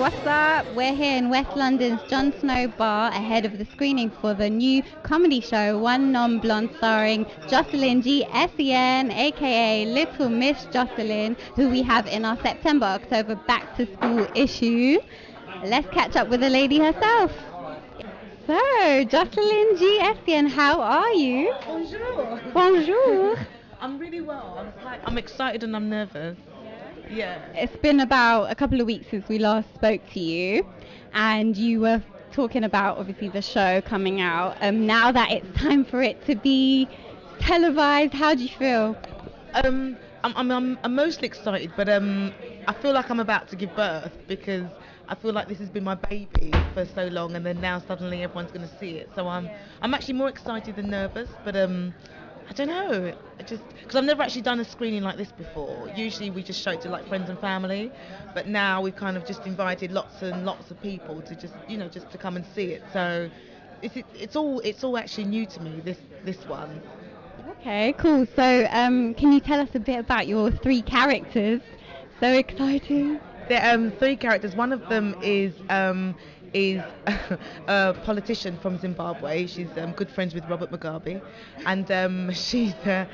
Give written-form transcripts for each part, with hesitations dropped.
what's up? We're here in West London's Jon Snow Bar ahead of the screening for the new comedy show One Non-Blonde starring Jocelyn G. Sen, aka Little Miss Jocelyn, who we have in our September-October back-to-school issue. Let's catch up with the lady herself. So, Jocelyn G. Sen, how are you? Bonjour. Bonjour. I'm really well. I'm excited and I'm nervous. Yeah. It's been about a couple of weeks since we last spoke to you, and you were talking about obviously the show coming out. Now that it's time for it to be televised, how do you feel? I'm mostly excited, but I feel like I'm about to give birth because I feel like this has been my baby for so long, and then now suddenly everyone's going to see it. So I'm actually more excited than nervous, but I don't know. Because I've never actually done a screening like this before. Usually we just show it to like friends and family, but now we've kind of just invited lots and lots of people to just to come and see it. So it's all actually new to me. This one. Okay, cool. So can you tell us a bit about your three characters? So exciting. There are three characters. One of them is a politician from Zimbabwe. She's good friends with Robert Mugabe, and she's her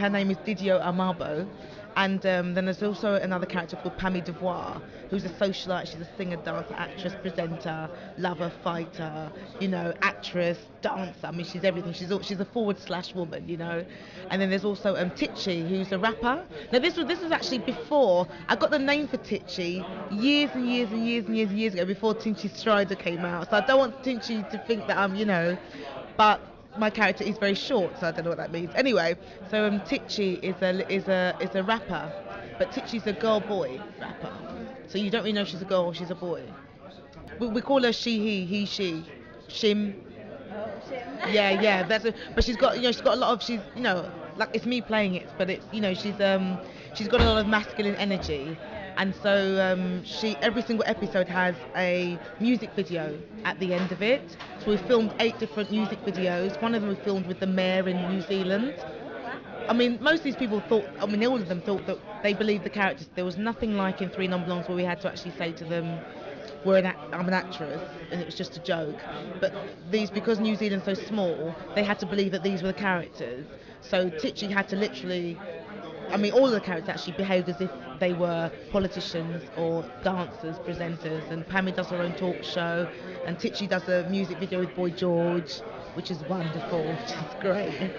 name is Didio Amabo. And then there's also another character called Pammy Devoir, who's a socialite. She's a singer, dancer, actress, presenter, lover, fighter, actress, dancer. I mean, she's everything. She's a forward/woman, And then there's also Titchy, who's a rapper. Now this is actually before I got the name for Titchy years ago, before Tinchy Strider came out. So I don't want Tinchy to think that I'm, but my character is very short, so I don't know what that means. Anyway, so Titchy is a rapper, but Titchy's a girl-boy rapper. So you don't really know if she's a girl or she's a boy. We call her she, he, she, shim. Oh, shim. Yeah. But she's got a lot of like it's me playing it, but it's she's got a lot of masculine energy. And so every single episode has a music video at the end of it. So we filmed 8 different music videos. One of them we filmed with the mayor in New Zealand. I mean, most of these people all of them thought that they believed the characters. There was nothing like in Three Non-Blondes where we had to actually say to them, I'm an actress, and it was just a joke. But because New Zealand's so small, they had to believe that these were the characters. So Titchy had to literally... all of the characters actually behaved as if they were politicians or dancers, presenters, and Pammy does her own talk show, and Titchy does a music video with Boy George, which is wonderful, which is great.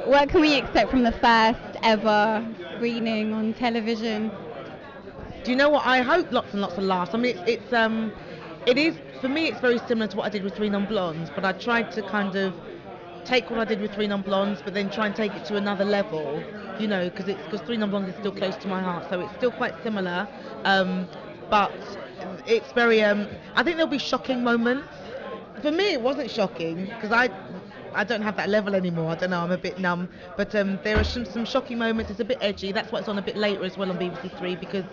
What can we expect from the first ever screening on television? Do you know what? I hope lots and lots of laughs. I mean, it is, for me, it's very similar to what I did with Three Non-Blondes, but I tried to kind of take what I did with Three Non-Blondes, but then try and take it to another level, because Three Non-Blondes is still close to my heart, so it's still quite similar, but it's very, I think there'll be shocking moments. For me, it wasn't shocking, because I don't have that level anymore. I don't know, I'm a bit numb, but there are some shocking moments. It's a bit edgy. That's why it's on a bit later as well on BBC Three, because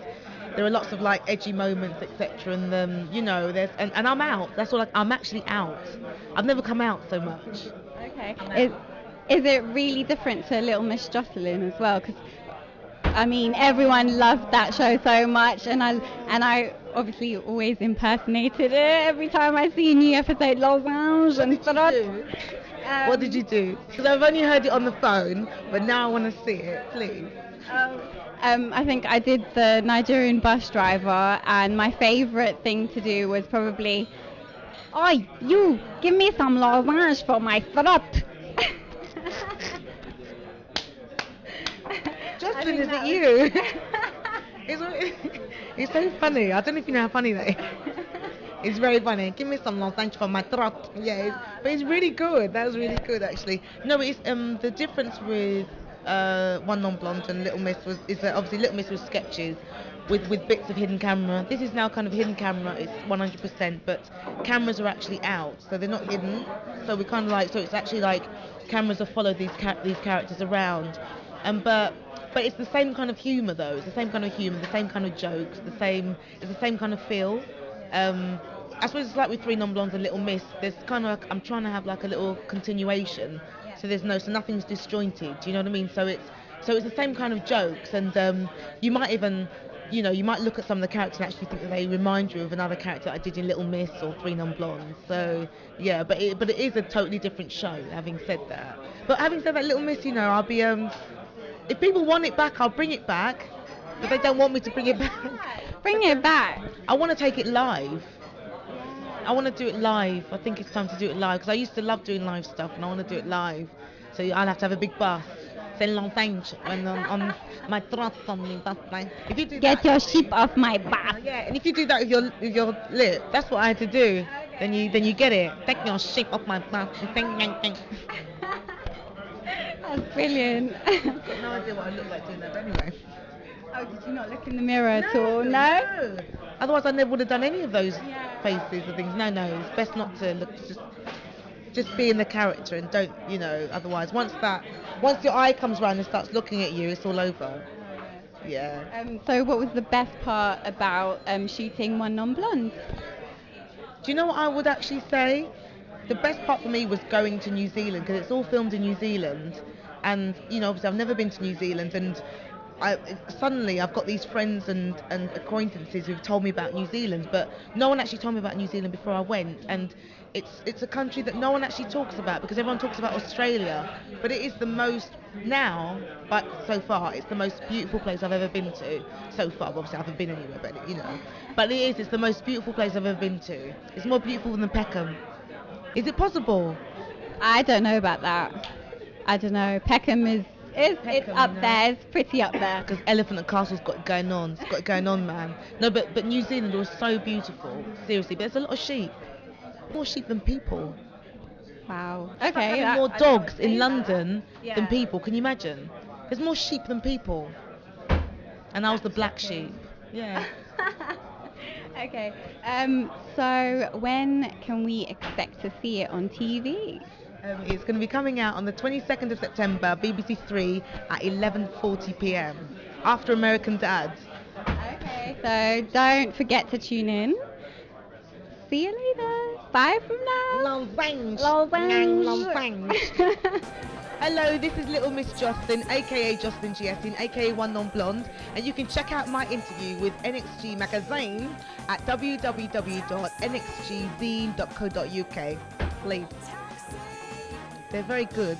there are lots of like edgy moments, etc. And there's and I'm out. That's all. I'm actually out. I've never come out so much. Okay. Is it really different to Little Miss Jocelyn as well? Because everyone loved that show so much, and I obviously always impersonated it every time I see a new episode. Losange and What did you do? Because I've only heard it on the phone, but now I want to see it. Please. I think I did the Nigerian bus driver, and my favourite thing to do was probably, "Oi, you, give me some lozenges for my throat." Justin, is it you? It's so funny. I don't know if you know how funny that is. It's very funny. Give me some lozenges for my throat. Yeah, but it's really good. That was really good, actually. No, it's the difference with One Non-Blonde and Little Miss is that obviously Little Miss was sketches with bits of hidden camera. This is now kind of hidden camera. It's 100%, but cameras are actually out, so they're not hidden. So we kind of so it's actually like cameras have followed these characters around, but it's the same kind of humour though. It's the same kind of humour, the same kind of jokes, it's the same kind of feel. I suppose it's like with Three Non-Blondes and Little Miss. There's kind of I'm trying to have like a little continuation. So nothing's disjointed. Do you know what I mean? So it's the same kind of jokes, and you might even you know, you might look at some of the characters and actually think that they remind you of another character I did in Little Miss or Three Non-Blondes. So yeah, but it is a totally different show. Having said that, Little Miss, you know, I'll be if people want it back, I'll bring it back. But they don't want me to bring it back. Bring it back. I want to take it live. I want to do it live. I think it's time to do it live because I used to love doing live stuff and I want to do it live. So I'll have to have a big bus. C'est longtemps when on my trust on me. If you do Get that, your sheep off my back. yeah, and if you do that with your lip, that's what I had to do. Then you get it. Take your sheep off my back. That's brilliant. I've got no idea what I look like doing that, but anyway. Oh, did you not look in the mirror at all? No? Otherwise, I never would have done any of those faces or things. No, it's best not to look. Just be in the character and don't, you know. Otherwise, once your eye comes round and starts looking at you, it's all over. Yeah. So, what was the best part about shooting One Non-Blonde? Do you know what I would actually say? The best part for me was going to New Zealand because it's all filmed in New Zealand, and you know, obviously I've never been to New Zealand, and suddenly I've got these friends and acquaintances who've told me about New Zealand, but no one actually told me about New Zealand before I went, and it's a country that no one actually talks about because everyone talks about Australia, but it is the most now, but so far it's the most beautiful place I've ever been to so far. Obviously I haven't been anywhere, but you know, but it's the most beautiful place I've ever been to. It's more beautiful than Peckham. Is it possible? I don't know about that. I don't know. Peckham is it's up there. It's pretty up there. Because Elephant and Castle's got it going on. It's got it going on, man. No, but New Zealand was so beautiful. Seriously, but there's a lot of sheep. More sheep than people. Wow. It's Okay. like having more dogs in London than people. Can you imagine? There's more sheep than people. And I was the black sheep. Yeah. Okay. So when can we expect to see it on TV? It's going to be coming out on the 22nd of September, BBC 3 at 11:40 p.m. after American Dad. Okay. So don't forget to tune in. See you later. Bye from now. Lorange. Lorange. Hello, this is Little Miss Jocelyn, aka Jocelyn Giettin, aka One Non-Blonde, and you can check out my interview with NXG Magazine at www.nxgzine.co.uk. Please. They're very good.